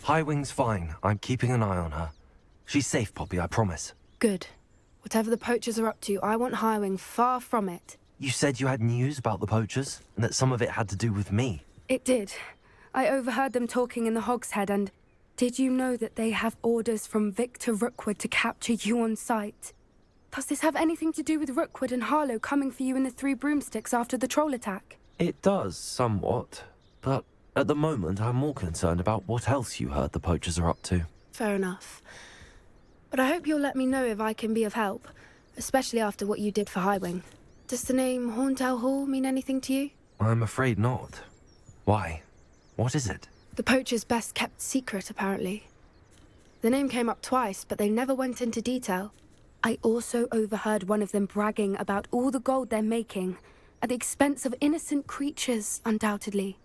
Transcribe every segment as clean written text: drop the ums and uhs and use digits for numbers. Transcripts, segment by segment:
Highwing's fine. I'm keeping an eye on her. She's safe, Poppy, I promise. Good. Whatever the poachers are up to, I want Highwing far from it. You said you had news about the poachers, and that some of it had to do with me. It did. I overheard them talking in the Hogshead, and did you know that they have orders from Victor Rookwood to capture you on sight? Does this have anything to do with Rookwood and Harlow coming for you in the Three Broomsticks after the troll attack? It does, somewhat. But at the moment, I'm more concerned about what else you heard the poachers are up to. Fair enough. But I hope you'll let me know if I can be of help, especially after what you did for Highwing. Does the name Horntail Hall mean anything to you? I'm afraid not. Why? What is it? The poachers' best-kept secret, apparently. The name came up twice, but they never went into detail. I also overheard one of them bragging about all the gold they're making, at the expense of innocent creatures, undoubtedly.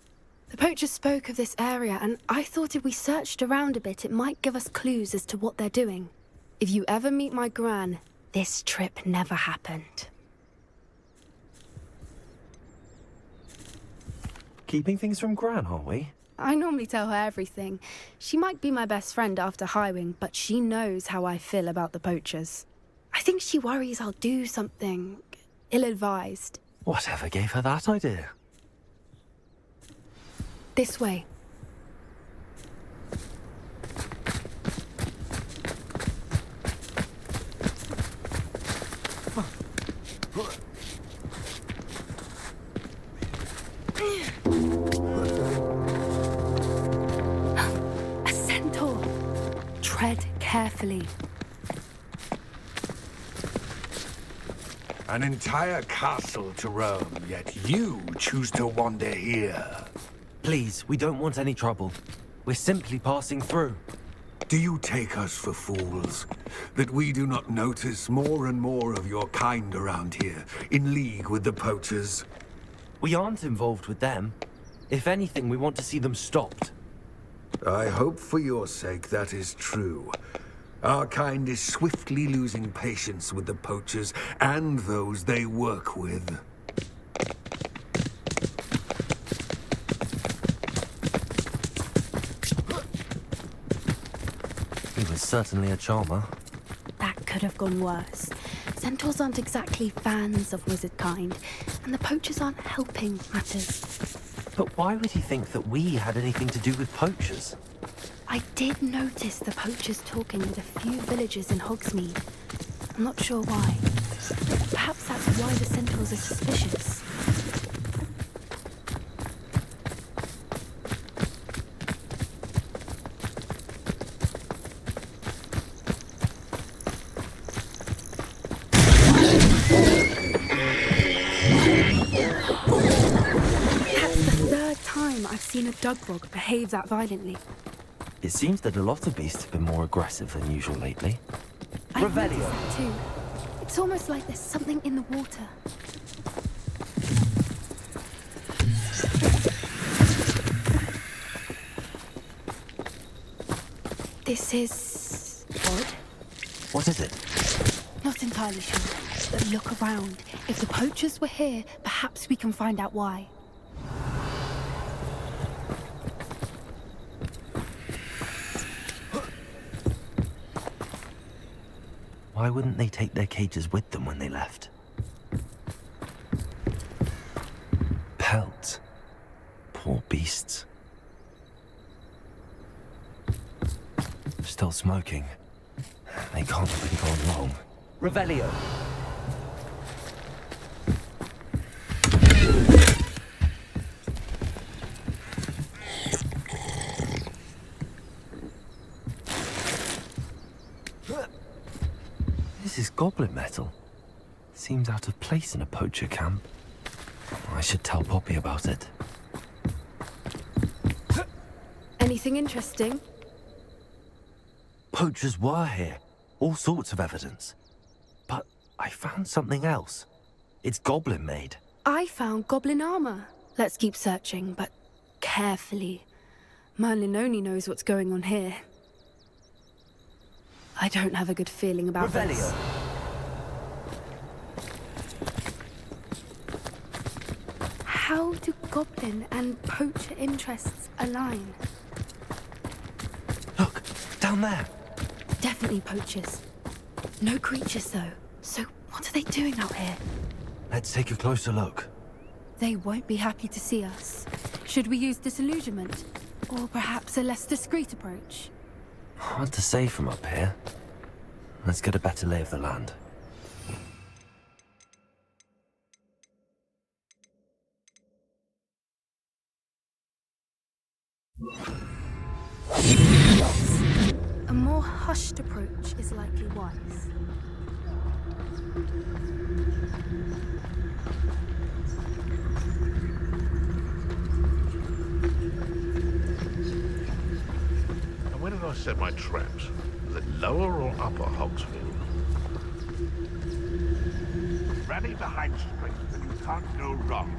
The poachers spoke of this area, and I thought if we searched around a bit, it might give us clues as to what they're doing. If you ever meet my Gran, this trip never happened. Keeping things from Gran, are we? I normally tell her everything. She might be my best friend after Highwing, but she knows how I feel about the poachers. I think she worries I'll do something ill-advised. Whatever gave her that idea? This way. A centaur. Tread carefully. An entire castle to roam, yet you choose to wander here. Please, we don't want any trouble. We're simply passing through. Do you take us for fools? That we do not notice more and more of your kind around here, in league with the poachers? We aren't involved with them. If anything, we want to see them stopped. I hope for your sake that is true. Our kind is swiftly losing patience with the poachers and those they work with. He was certainly a charmer. That could have gone worse. Centaurs aren't exactly fans of wizard kind, and the poachers aren't helping matters. But why would he think that we had anything to do with poachers? I did notice the poachers talking with a few villagers in Hogsmeade. I'm not sure why. Perhaps that's why the centaurs are suspicious. That's the third time I've seen a Dugrog behave that violently. It seems that a lot of beasts have been more aggressive than usual lately. I've noticed that too. It's almost like there's something in the water. This is odd. What is it? Not entirely sure, but look around. If the poachers were here, perhaps we can find out why. Why wouldn't they take their cages with them when they left? Pelts. Poor beasts. Still smoking. They can't have been gone long. Revelio! This is goblin metal. Seems out of place in a poacher camp. I should tell Poppy about it. Anything interesting? Poachers were here. All sorts of evidence. But I found something else. It's goblin made. I found goblin armor. Let's keep searching, but carefully. Merlin only knows what's going on here. I don't have a good feeling about this. How do goblin and poacher interests align? down there. Definitely poachers. No creatures, though. So what are they doing out here? Let's take a closer look. They won't be happy to see us. Should we use disillusionment? Or perhaps a less discreet approach? Hard to say from up here. Let's get a better lay of the land. A more hushed approach is likely wise. And where did I set my traps? Was it lower or upper Hogsfield? Rally behind strength and you can't go wrong.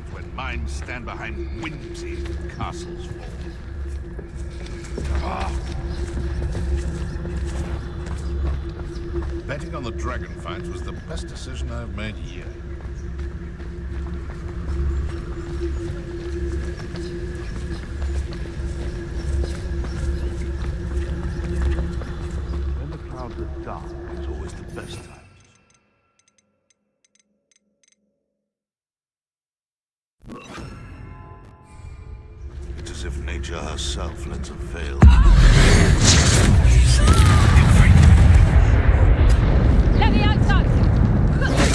It's when minds stand behind whimsy that castles fall. Betting on the dragon fights was the best decision I've made yet. When the clouds are dark, it's always the best time. It's as if nature herself lets a veil. Let me outside! Let me out!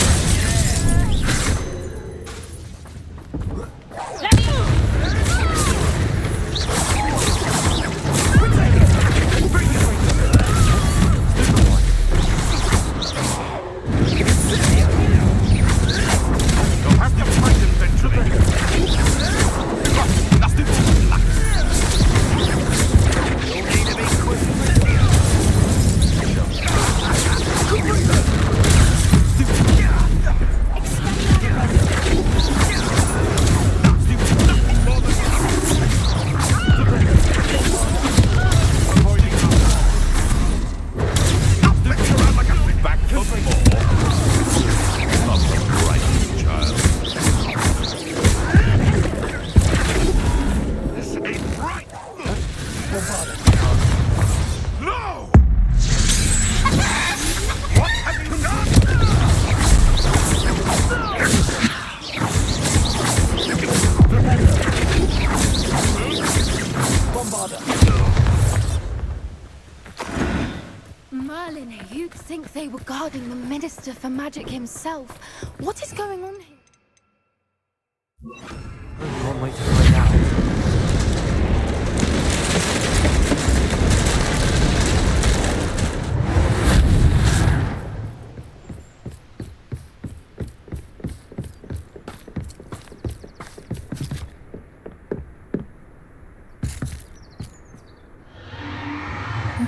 You'll have to fight eventually. You'll need to be quick. Back for more. Not right, child. This ain't right. No! What have you done? Merlin, you'd think they were guarding the Minister for Magic himself. What is going on here? Only one way to find out.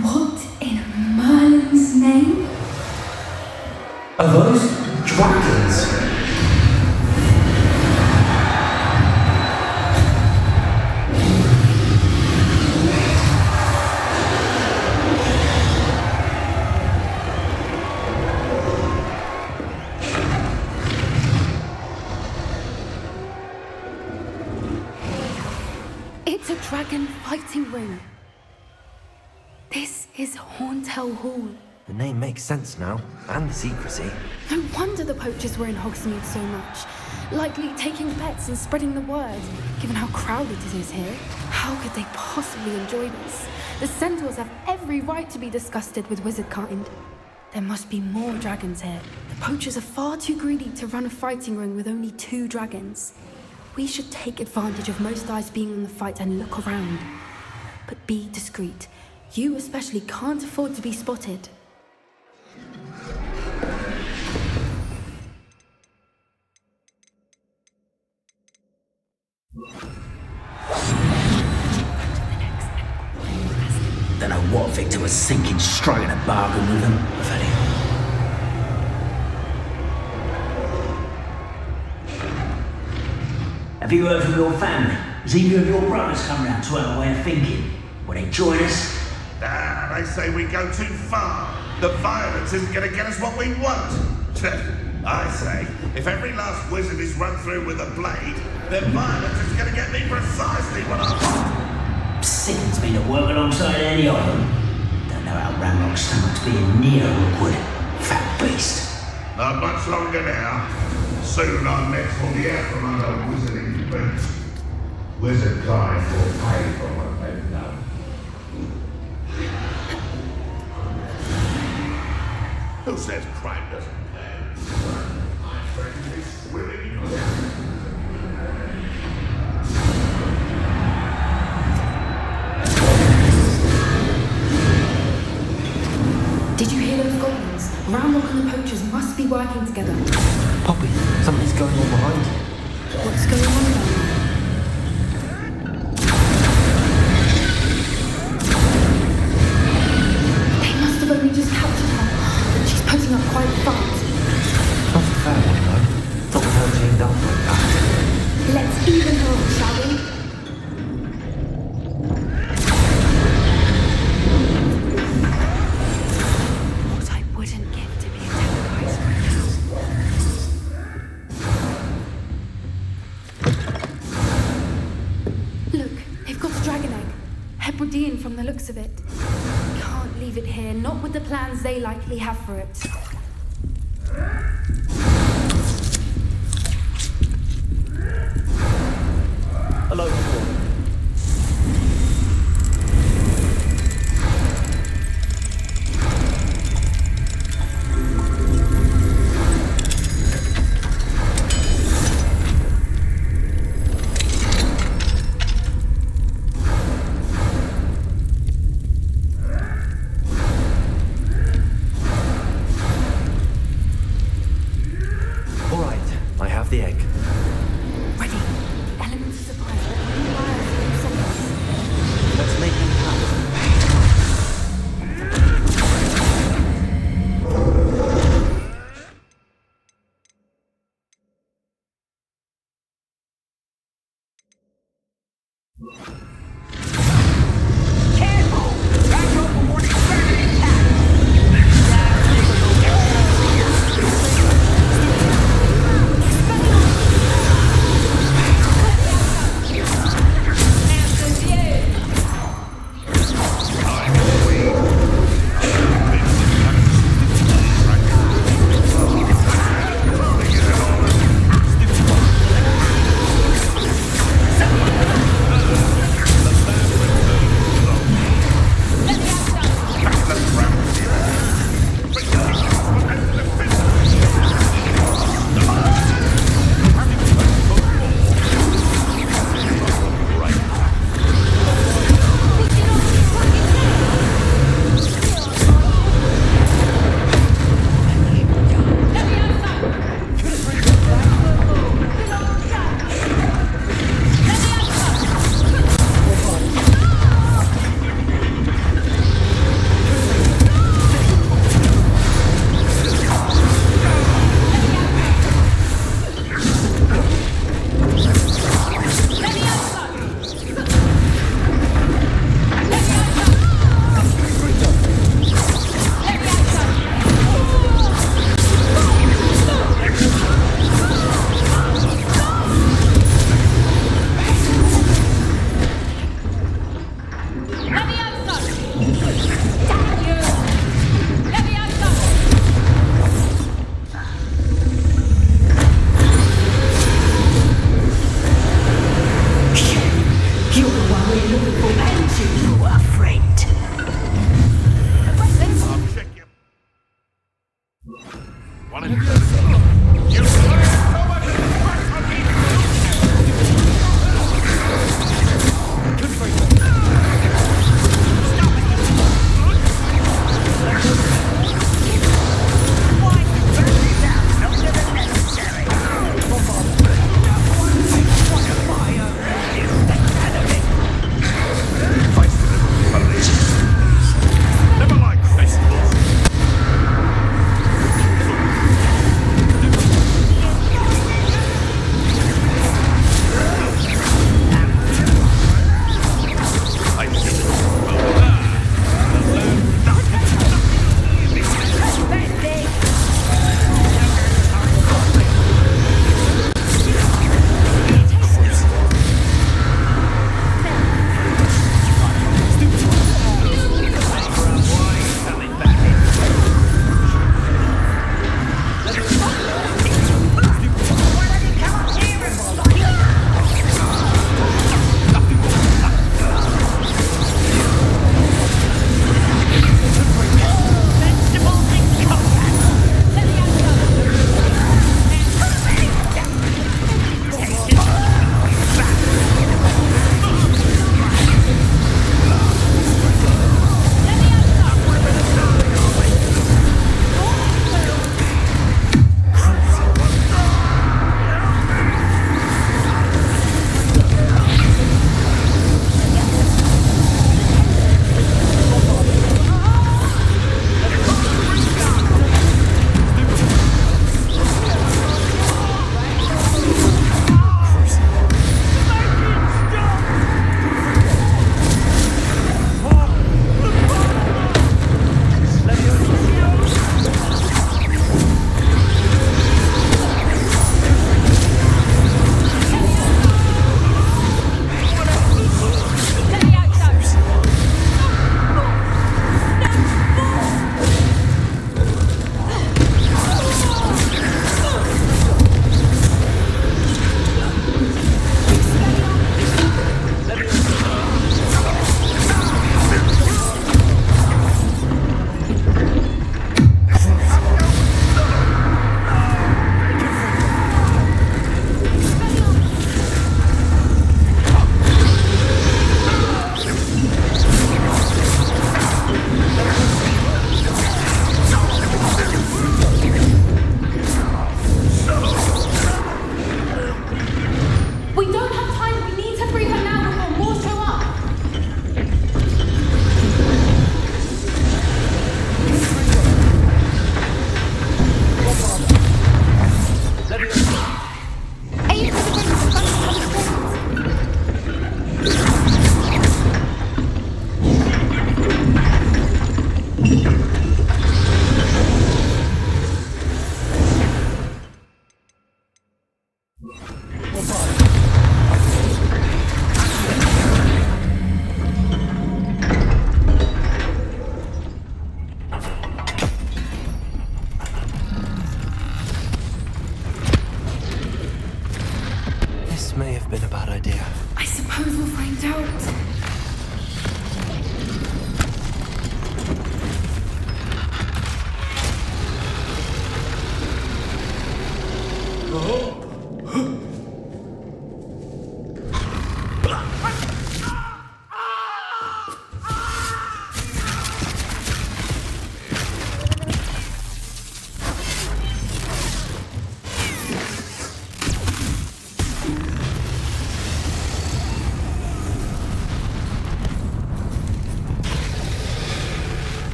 What in Merlin's name? Are those dragons? It's a dragon fighting ring. This is Hauntel Hall. The name makes sense now, and the secrecy. No wonder the poachers were in Hogsmeade so much. Likely taking bets and spreading the word, given how crowded it is here. How could they possibly enjoy this? The centaurs have every right to be disgusted with wizard kind. There must be more dragons here. The poachers are far too greedy to run a fighting ring with only 2 dragons. We should take advantage of most eyes being on the fight and look around. But be discreet. You especially can't afford to be spotted. Don't know what Victor was thinking, striking a bargain with them. If any. Have you heard from your family? Has either of your brothers come round to our way of thinking? Will they join us? They say we go too far. The violence isn't going to get us what we want. I say, if every last wizard is run through with a blade, then violence is going to get me precisely what I want. Sickens me to work alongside any of them. know how Ramrock's stomach's being near Rookwood. Fat beast. Not much longer now. Soon our necks will be out from under wizarding boots. Wizard kind will pay for what they've done. Who says crime doesn't pay? My friend is swimming in blood. Did you hear those goblins? Ramrock and the poachers must be working together. Poppy, something's going on behind you. What's going on down there? They must have only just captured her. She's putting up quite a fight. Not a fair one, though. Not with her chained up like that. Let's even her on, shall we? What I wouldn't give to be attacked right now. Look, they've got a dragon egg. Hebridean from the looks of it. Can't leave it here, not with the plans they likely have for it. Hello, everyone. All right, I have the egg. Ready. The elements of surprise.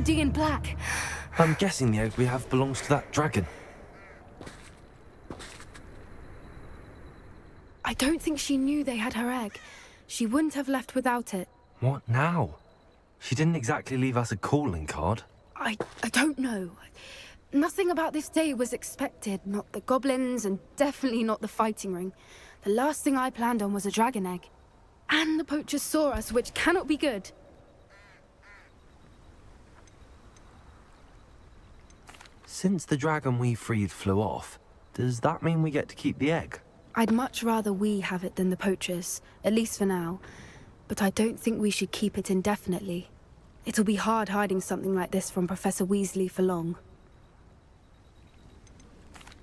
already in black. I'm guessing the egg we have belongs to that dragon. I don't think she knew they had her egg. She wouldn't have left without it. What now? She didn't exactly leave us a calling card. I don't know. Nothing about this day was expected. Not the goblins, and definitely not the fighting ring. The last thing I planned on was a dragon egg. And the poachers saw us, which cannot be good. Since the dragon we freed flew off, does that mean we get to keep the egg? I'd much rather we have it than the poachers, at least for now. But I don't think we should keep it indefinitely. It'll be hard hiding something like this from Professor Weasley for long.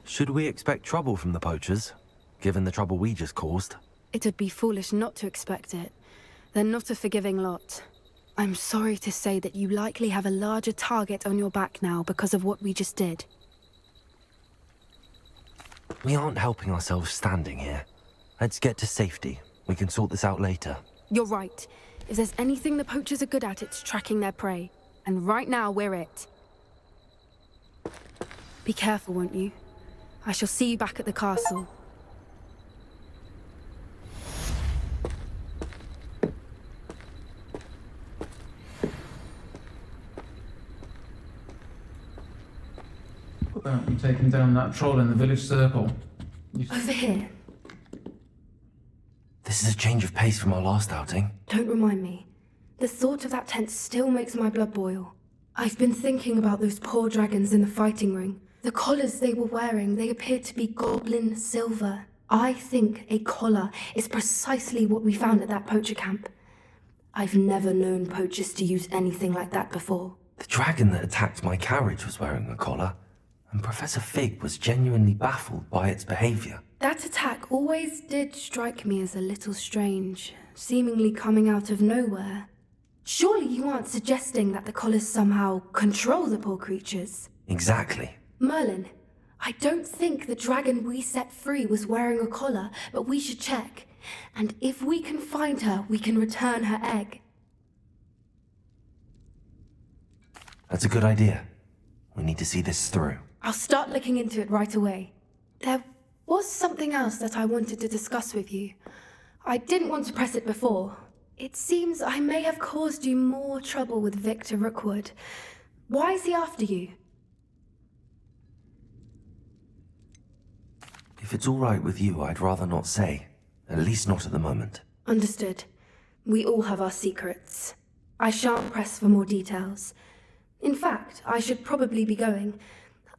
Should we expect trouble from the poachers, given the trouble we just caused? It'd be foolish not to expect it. They're not a forgiving lot. I'm sorry to say that you likely have a larger target on your back now because of what we just did. We aren't helping ourselves standing here. Let's get to safety. We can sort this out later. You're right. If there's anything the poachers are good at, it's tracking their prey. And right now, we're it. Be careful, won't you? I shall see you back at the castle. About you taking down that troll in the village circle. Over here. This is a change of pace from our last outing. Don't remind me. The thought of that tent still makes my blood boil. I've been thinking about those poor dragons in the fighting ring. The collars they were wearing, they appeared to be goblin silver. I think a collar is precisely what we found at that poacher camp. I've never known poachers to use anything like that before. The dragon that attacked my carriage was wearing a collar, and Professor Fig was genuinely baffled by its behavior. That attack always did strike me as a little strange, seemingly coming out of nowhere. Surely you aren't suggesting that the collars somehow control the poor creatures? Exactly. Merlin, I don't think the dragon we set free was wearing a collar, but we should check. And if we can find her, we can return her egg. That's a good idea. We need to see this through. I'll start looking into it right away. There was something else that I wanted to discuss with you. I didn't want to press it before. It seems I may have caused you more trouble with Victor Rookwood. Why is he after you? If it's all right with you, I'd rather not say. At least not at the moment. Understood. We all have our secrets. I shan't press for more details. In fact, I should probably be going.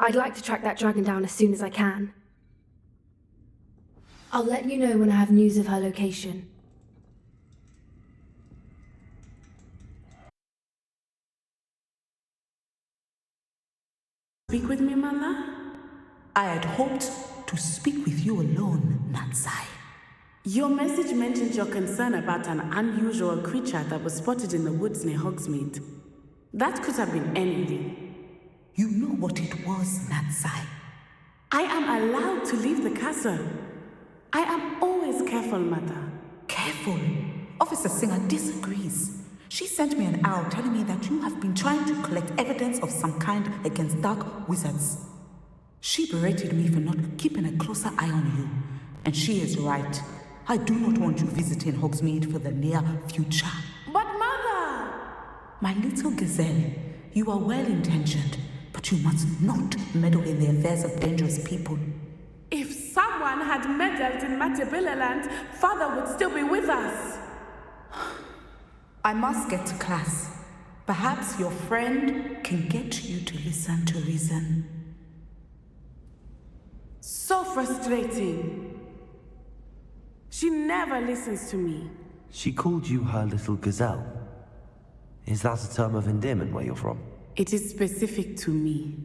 I'd like to track that dragon down as soon as I can. I'll let you know when I have news of her location. Speak with me, Mother? I had hoped to speak with you alone, Natsai. Your message mentioned your concern about an unusual creature that was spotted in the woods near Hogsmeade. That could have been anything. You know what it was, Natsai. I am allowed to leave the castle. I am always careful, Mother. Careful? Officer Singer disagrees. She sent me an owl telling me that you have been trying to collect evidence of some kind against dark wizards. She berated me for not keeping a closer eye on you. And she is right. I do not want you visiting Hogsmeade for the near future. But Mother! My little gazelle, you are well-intentioned, but you must not meddle in the affairs of dangerous people. If someone had meddled in Matabeleland, Father would still be with us. I must get to class. Perhaps your friend can get you to listen to reason. So frustrating. She never listens to me. She called you her little gazelle. Is that a term of endearment where you're from? It is specific to me.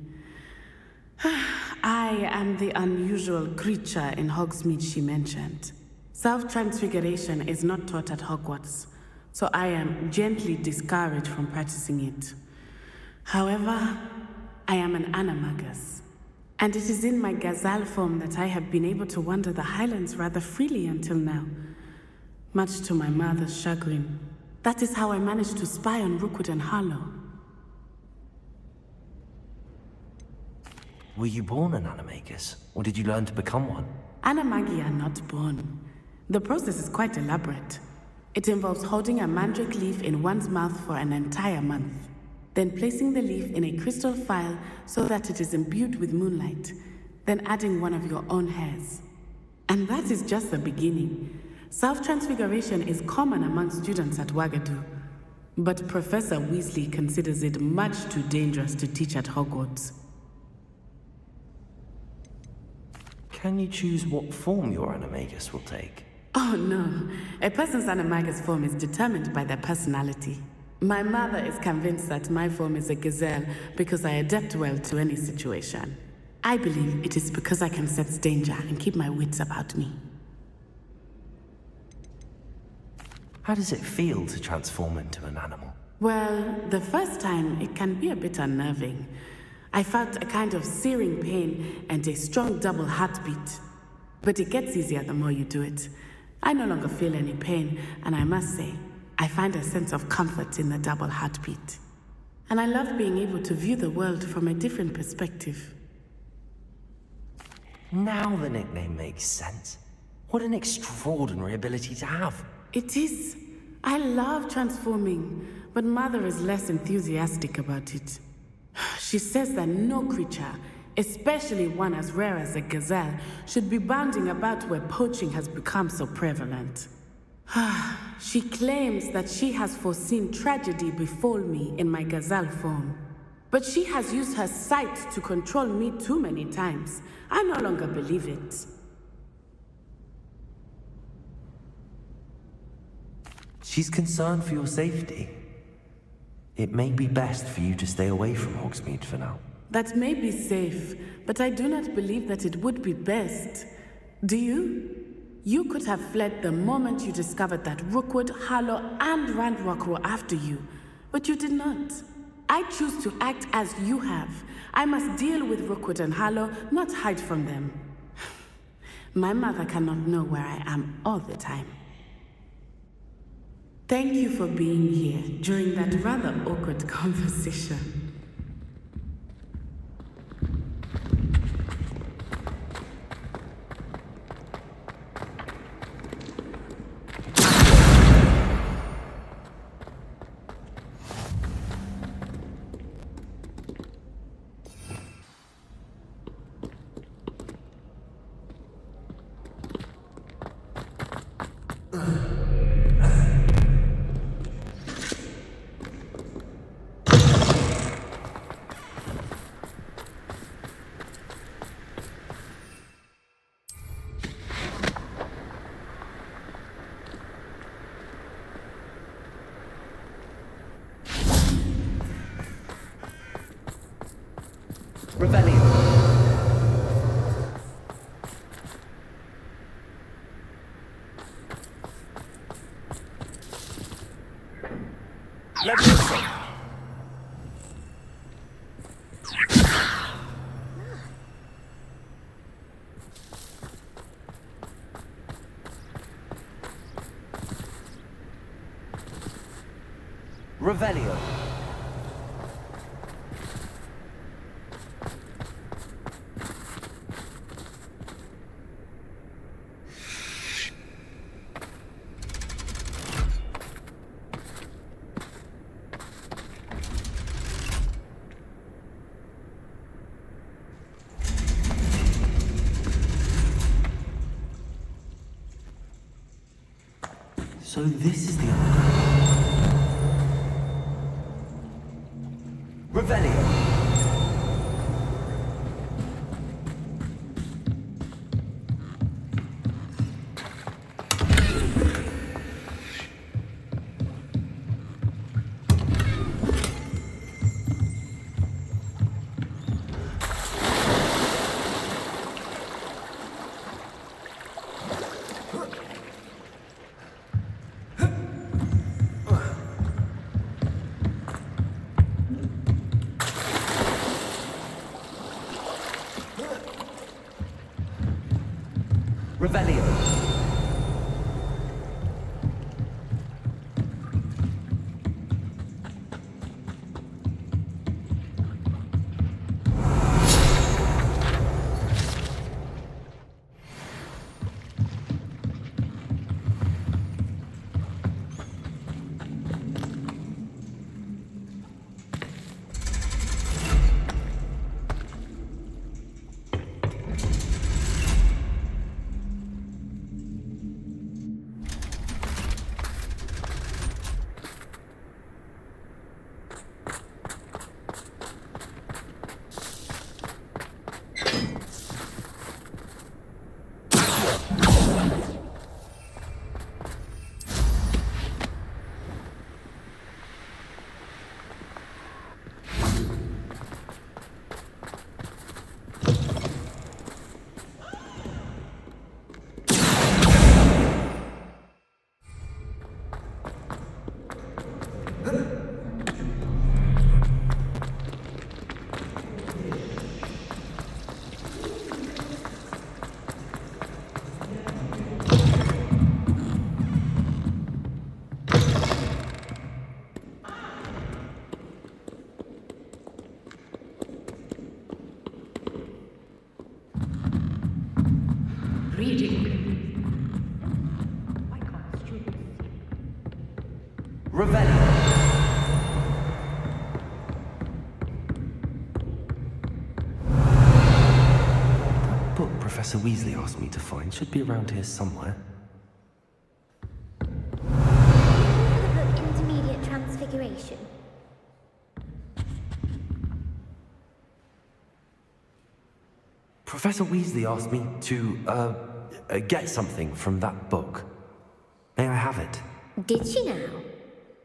I am the unusual creature in Hogsmeade she mentioned. Self-transfiguration is not taught at Hogwarts, so I am gently discouraged from practicing it. However, I am an animagus, and it is in my gazelle form that I have been able to wander the Highlands rather freely until now, much to my mother's chagrin. That is how I managed to spy on Rookwood and Harlow. Were you born an animagus, or did you learn to become one? Animagi are not born. The process is quite elaborate. It involves holding a mandrake leaf in one's mouth for an entire month, then placing the leaf in a crystal vial so that it is imbued with moonlight, then adding one of your own hairs. And that is just the beginning. Self-transfiguration is common among students at Wagadu, but Professor Weasley considers it much too dangerous to teach at Hogwarts. Can you choose what form your animagus will take? Oh no, a person's animagus form is determined by their personality. My mother is convinced that my form is a gazelle because I adapt well to any situation. I believe it is because I can sense danger and keep my wits about me. How does it feel to transform into an animal? Well, the first time it can be a bit unnerving. I felt a kind of searing pain and a strong double heartbeat. But it gets easier the more you do it. I no longer feel any pain, and I must say, I find a sense of comfort in the double heartbeat. And I love being able to view the world from a different perspective. Now the nickname makes sense. What an extraordinary ability to have. It is. I love transforming, but Mother is less enthusiastic about it. She says that no creature, especially one as rare as a gazelle, should be bounding about where poaching has become so prevalent. She claims that she has foreseen tragedy befall me in my gazelle form. But she has used her sight to control me too many times. I no longer believe it. She's concerned for your safety. It may be best for you to stay away from Hogsmeade for now. That may be safe, but I do not believe that it would be best. Do you? You could have fled the moment you discovered that Rookwood, Harlow, and Ranrock were after you, but you did not. I choose to act as you have. I must deal with Rookwood and Harlow, not hide from them. My mother cannot know where I am all the time. Thank you for being here during that rather awkward conversation. Revelio. So this is the Revelio. Revelio. Professor Weasley asked me to find should be around here somewhere. The book Intermediate Transfiguration. Professor Weasley asked me to, get something from that book. May I have it? Did she now?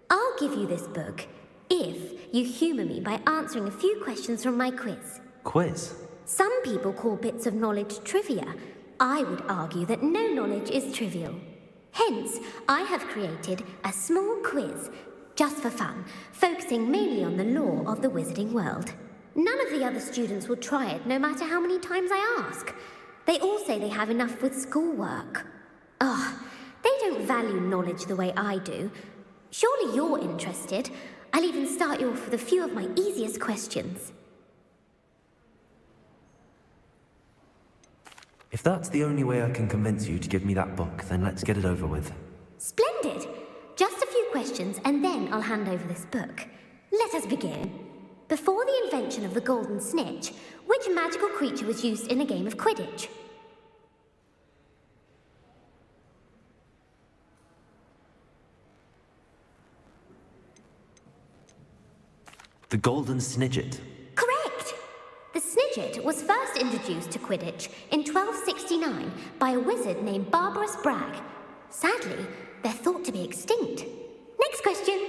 I'll give you this book if you humour me by answering a few questions from my quiz. Quiz? Some people call bits of knowledge trivia. I would argue that no knowledge is trivial. Hence, I have created a small quiz, just for fun, focusing mainly on the lore of the wizarding world. None of the other students will try it, no matter how many times I ask. They all say they have enough with schoolwork. They don't value knowledge the way I do. Surely you're interested. I'll even start you off with a few of my easiest questions. If that's the only way I can convince you to give me that book, then let's get it over with. Splendid! Just a few questions, and then I'll hand over this book. Let us begin. Before the invention of the golden snitch, which magical creature was used in a game of Quidditch? The Golden Snidget. Correct! The Snidget was first introduced to Quidditch in 1269 by a wizard named Barbarous Bragg. Sadly, they're thought to be extinct. Next question.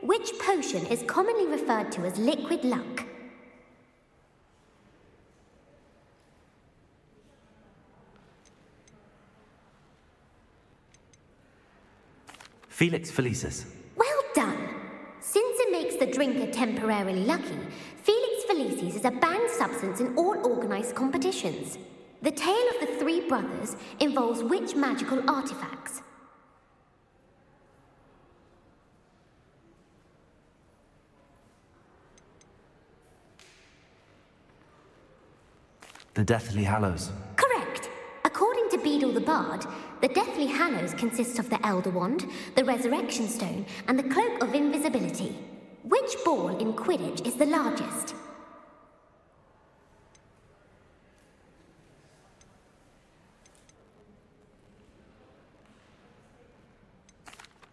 Which potion is commonly referred to as liquid luck? Felix Felicis. Well done! Since it makes the drinker temporarily lucky, Felix Felicis is a banned substance in all organised competitions. The tale of the three brothers involves which magical artifacts? The Deathly Hallows. Correct! According to Beedle the Bard, the Deathly Hallows consists of the Elder Wand, the Resurrection Stone, and the Cloak of Invisibility. Which ball in Quidditch is the largest?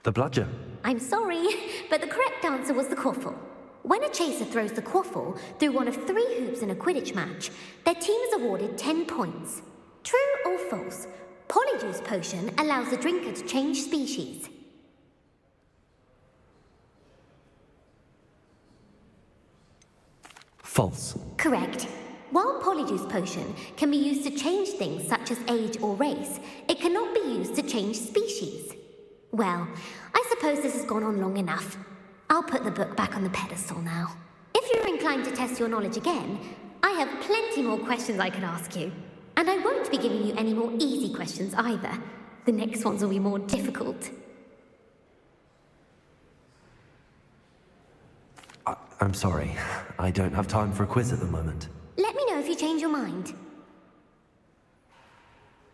The Bludger. I'm sorry, but the correct answer was the Quaffle. When a chaser throws the Quaffle through one of 3 hoops in a Quidditch match, their team is awarded 10 points. True or false? Polyjuice Potion allows the drinker to change species. False. Correct. While Polyjuice Potion can be used to change things such as age or race, it cannot be used to change species. Well, I suppose this has gone on long enough. I'll put the book back on the pedestal now. If you're inclined to test your knowledge again, I have plenty more questions I could ask you. And I won't be giving you any more easy questions either. The next ones will be more difficult. I'm sorry. I don't have time for a quiz at the moment. Let me know if you change your mind.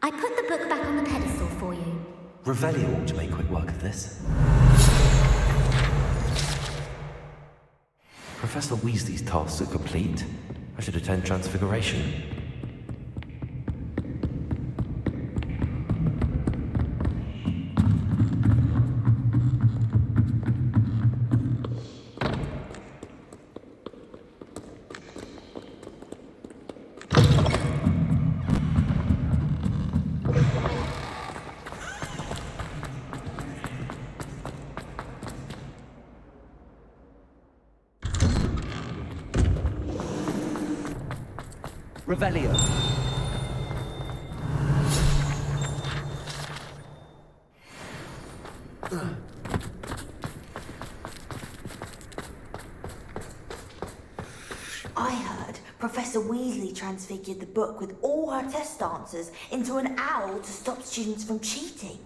I put the book back on the pedestal for you. Revelio ought to make quick work of this. Professor Weasley's tasks are complete. I should attend Transfiguration. Revelio. I heard Professor Weasley transfigured the book with all her test answers into an owl to stop students from cheating.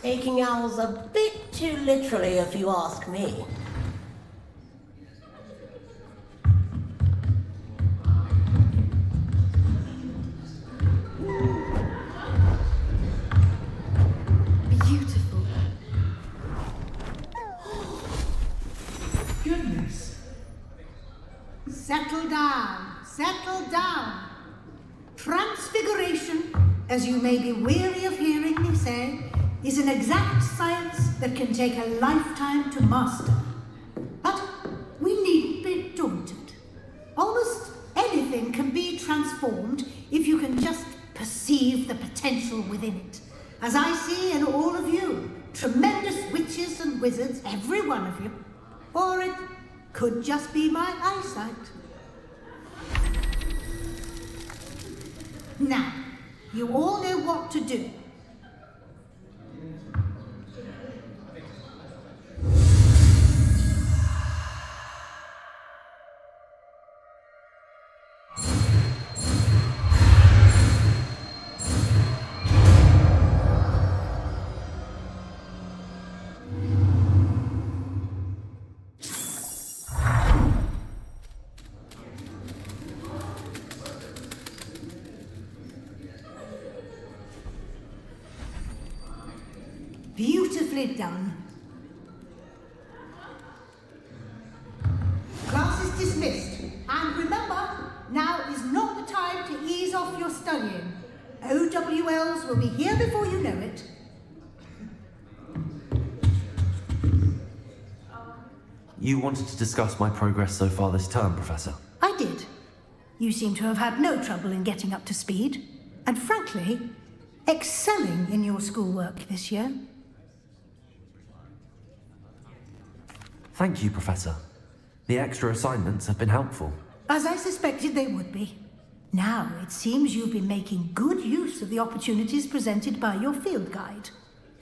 Taking owls a bit too literally, if you ask me. Beautiful. Goodness. Settle down. Settle down. Transfiguration, as you may be weary of hearing me say, is an exact science that can take a lifetime to master. But we needn't be daunted. Almost anything can be transformed if you can just perceive the potential within it. As I see in all of you, tremendous witches and wizards, every one of you. Or it could just be my eyesight. Now, you all know what to do. Beautifully done. Class is dismissed. And remember, now is not the time to ease off your studying. OWLs will be here before you know it. You wanted to discuss my progress so far this term, Professor? I did. You seem to have had no trouble in getting up to speed. And frankly, excelling in your schoolwork this year. Thank you, Professor. The extra assignments have been helpful. As I suspected they would be. Now, it seems you've been making good use of the opportunities presented by your field guide.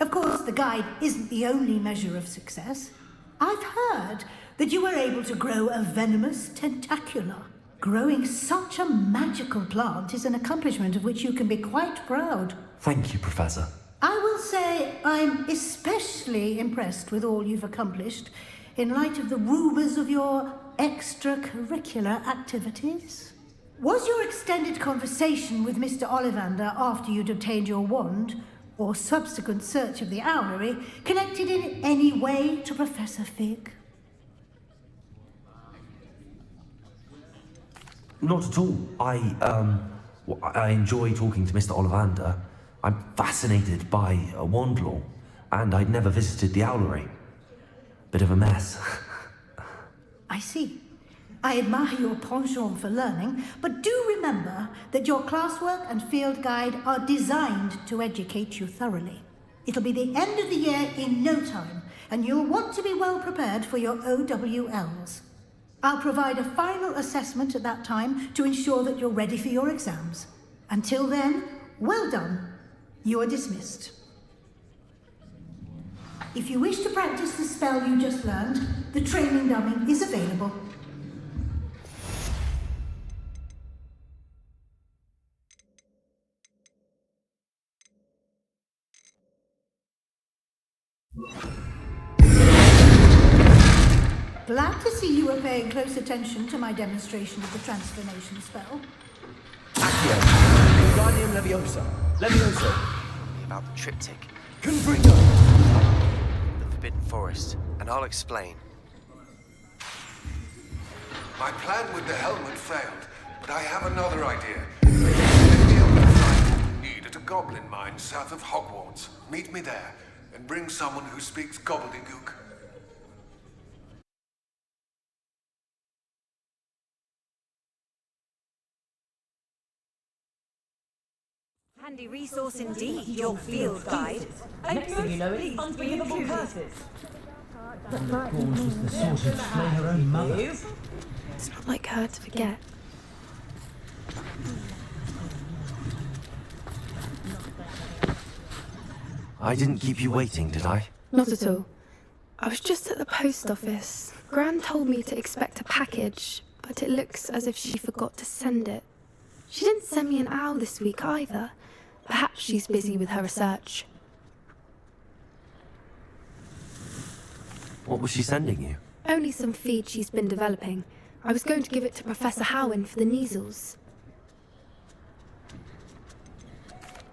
Of course, the guide isn't the only measure of success. I've heard that you were able to grow a venomous tentacula. Growing such a magical plant is an accomplishment of which you can be quite proud. Thank you, Professor. I will say I'm especially impressed with all you've accomplished in light of the rumours of your extracurricular activities. Was your extended conversation with Mr. Ollivander after you'd obtained your wand, or subsequent search of the owlery, connected in any way to Professor Fig? Not at all. I enjoy talking to Mr. Ollivander. I'm fascinated by wand law, and I'd never visited the owlery. Bit of a mess. I see. I admire your penchant for learning, but do remember that your classwork and field guide are designed to educate you thoroughly. It'll be the end of the year in no time, and you'll want to be well prepared for your OWLs. I'll provide a final assessment at that time to ensure that you're ready for your exams. Until then, well done. You are dismissed. If you wish to practice the spell you just learned, the training dummy is available. Glad to see you are paying close attention to my demonstration of the transformation spell. Accio, Wingardium Leviosa. Leviosa. About the triptych. Confringo. The Forbidden Forest, and I'll explain. My plan with the helmet failed, but I have another idea. Let me able to find what we need at a goblin mine south of Hogwarts. Meet me there, and bring someone who speaks gobbledygook. Handy resource indeed, your field guide. You know it, unforgivable curses. Of course, was the sort to slay her own mother. It's not like her to forget. I didn't keep you waiting, did I? Not at all. I was just at the post office. Gran told me to expect a package, but it looks as if she forgot to send it. She didn't send me an owl this week either. Perhaps she's busy with her research. What was she sending you? Only some feed she's been developing. I was going to give it to Professor Howin for the measles.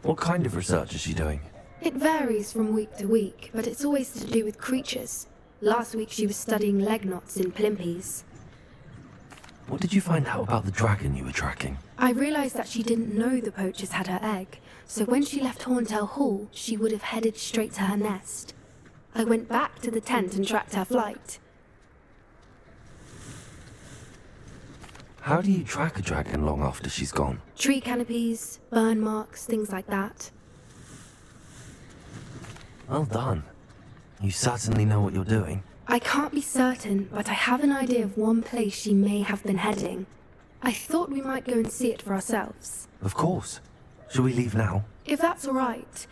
What kind of research is she doing? It varies from week to week, but it's always to do with creatures. Last week she was studying leg knots in Plimpies. What did you find out about the dragon you were tracking? I realized that she didn't know the poachers had her egg, so when she left Horntail Hall, she would have headed straight to her nest. I went back to the tent and tracked her flight. How do you track a dragon long after she's gone? Tree canopies, burn marks, things like that. Well done. You certainly know what you're doing. I can't be certain, but I have an idea of one place she may have been heading. I thought we might go and see it for ourselves. Of course. Shall we leave now? If that's all right.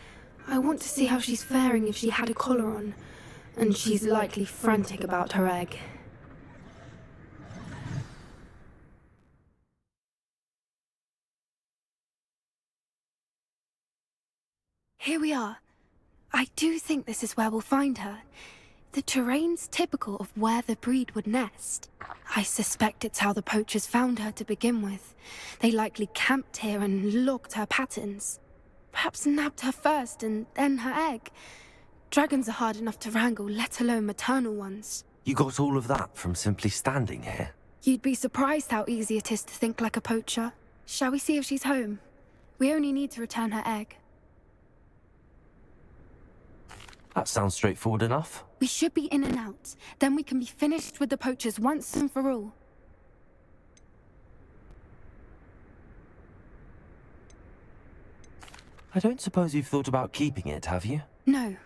I want to see how she's faring if she had a collar on. And she's likely frantic about her egg. Here we are. I do think this is where we'll find her. The terrain's typical of where the breed would nest. I suspect it's how the poachers found her to begin with. They likely camped here and logged her patterns. Perhaps nabbed her first and then her egg. Dragons are hard enough to wrangle, let alone maternal ones. You got all of that from simply standing here? You'd be surprised how easy it is to think like a poacher. Shall we see if she's home? We only need to return her egg. That sounds straightforward enough. We should be in and out. Then we can be finished with the poachers once and for all. I don't suppose you've thought about keeping it, have you? No.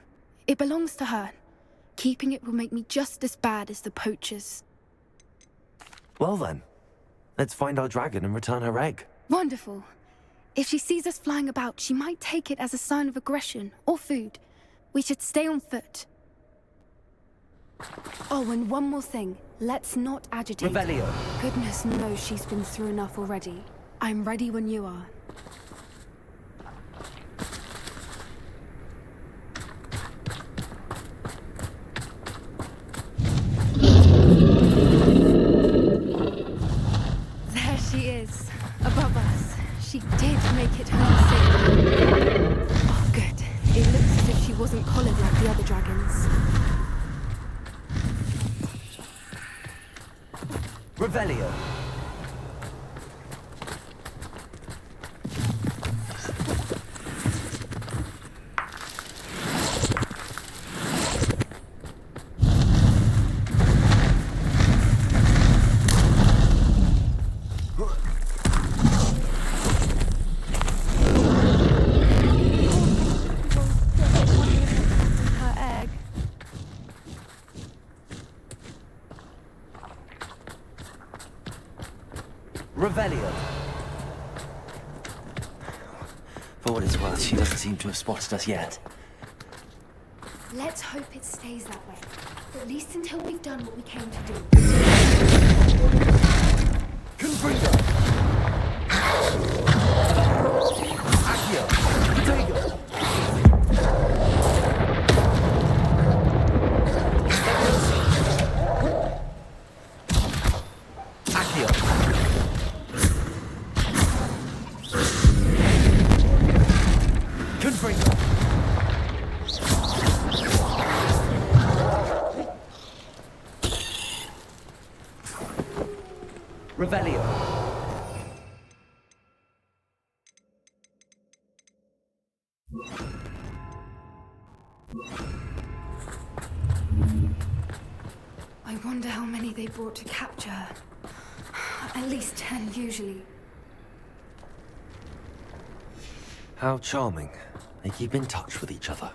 It belongs to her. Keeping it will make me just as bad as the poachers. Well then, let's find our dragon and return her egg. Wonderful. If she sees us flying about, she might take it as a sign of aggression or food. We should stay on foot. Oh, and one more thing. Let's not agitate her. Revelio. Goodness knows she's been through enough already. I'm ready when you are. There she is, above us. She did make it home safe. Oh, good. It looks as if she wasn't collared like the other dragons. Revelio. Revelio. For what it's worth, she doesn't seem to have spotted us yet. Let's hope it stays that way. At least until we've done what we came to do. Confringo. Accio. Protego. Revelio. I wonder how many they brought to capture her. At least 10 usually. How charming. They keep in touch with each other.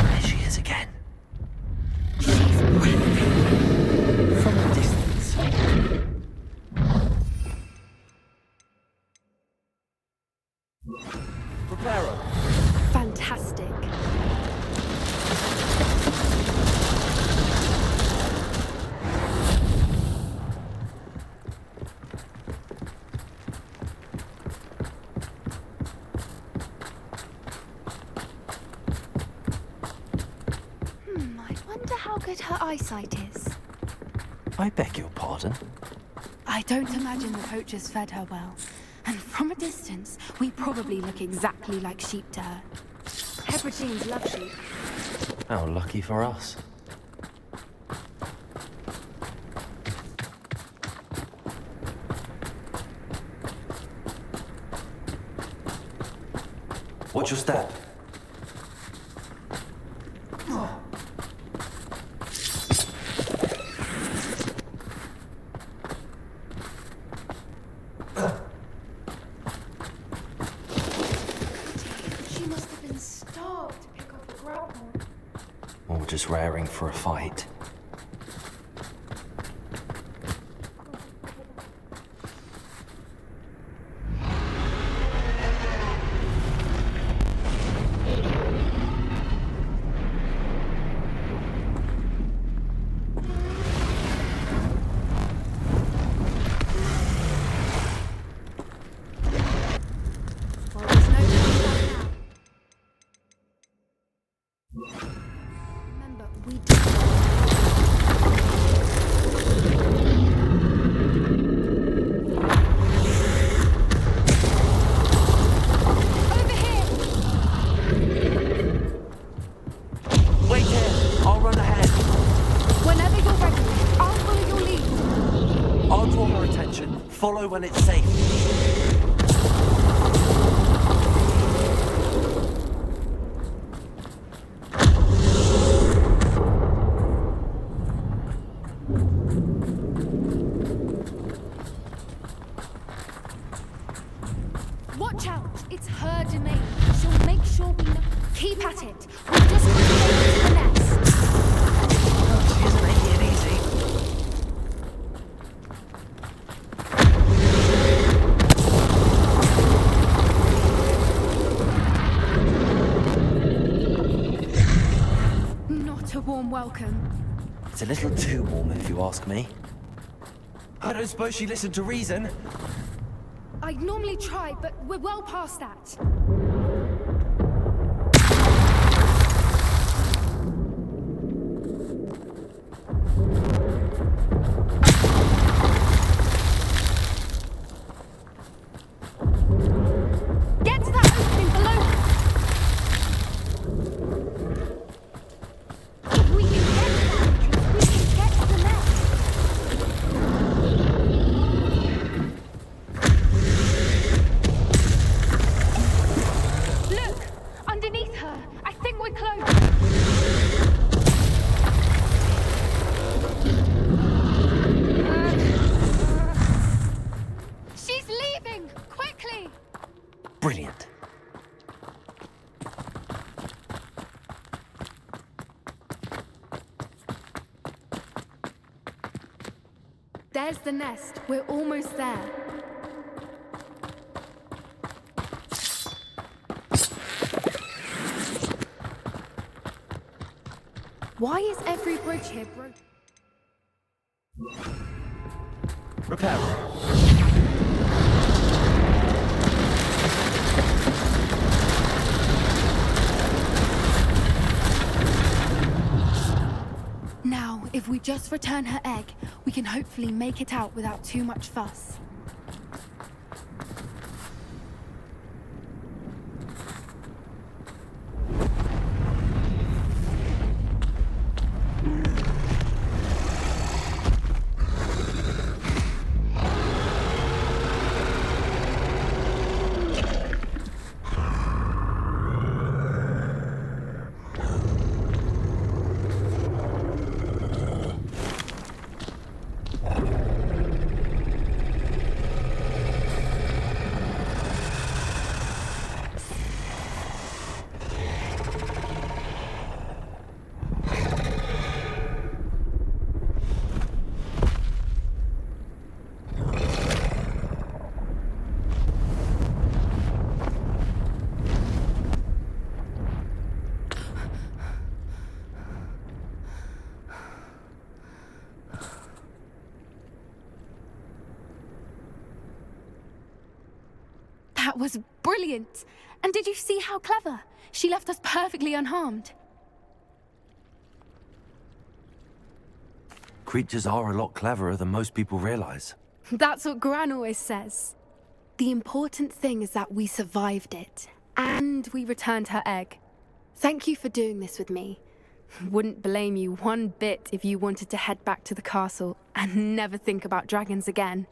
There she is again. She's breathtaking. From a distance. Preparo. Fantastic. I wonder how good her eyesight is. I beg your pardon? I don't imagine the poachers fed her well. And from a distance, we probably look exactly like sheep to her. Hebrideans love sheep. How lucky for us. Watch your step. She must have been starved to pick up a grapple. Or just raring for a fight. Remember, we did. Over here! Wait here! I'll run ahead. Whenever you're ready, I'll follow your lead. I'll draw her attention. Follow when it's safe. Watch out! It's her domain. She'll make sure we know. Keep at it. We've just got to make it to the nest. She isn't making it easy. Not a warm welcome. It's a little too warm, if you ask me. I don't suppose she listened to reason. I'd normally try, but we're well past that. Get to that opening below. If we can get to that entrance, we can get to the nest. Look! Underneath her! I think we're close! She's leaving! Quickly! Brilliant. There's the nest. We're almost there. Why is every bridge here broken? Repair. Now, if we just return her egg, we can hopefully make it out without too much fuss. That was brilliant! And did you see how clever? She left us perfectly unharmed. Creatures are a lot cleverer than most people realize. That's what Gran always says. The important thing is that we survived it. And we returned her egg. Thank you for doing this with me. Wouldn't blame you one bit if you wanted to head back to the castle and never think about dragons again.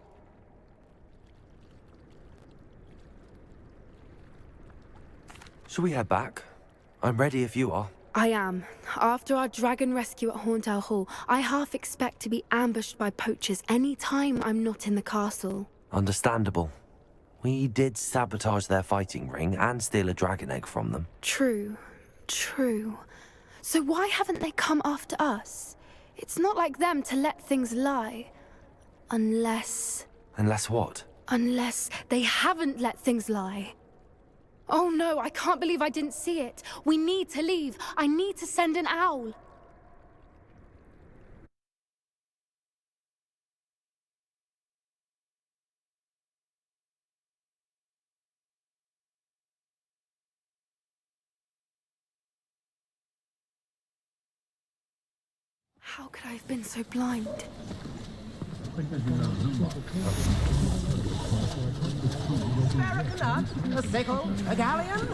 Shall we head back? I'm ready if you are. I am. After our dragon rescue at Hauntowl Hall, I half expect to be ambushed by poachers any time I'm not in the castle. Understandable. We did sabotage their fighting ring and steal a dragon egg from them. True. So why haven't they come after us? It's not like them to let things lie. Unless what? Unless they haven't let things lie. Oh no, I can't believe I didn't see it. We need to leave. I need to send an owl. How could I have been so blind? A sickle? A galleon?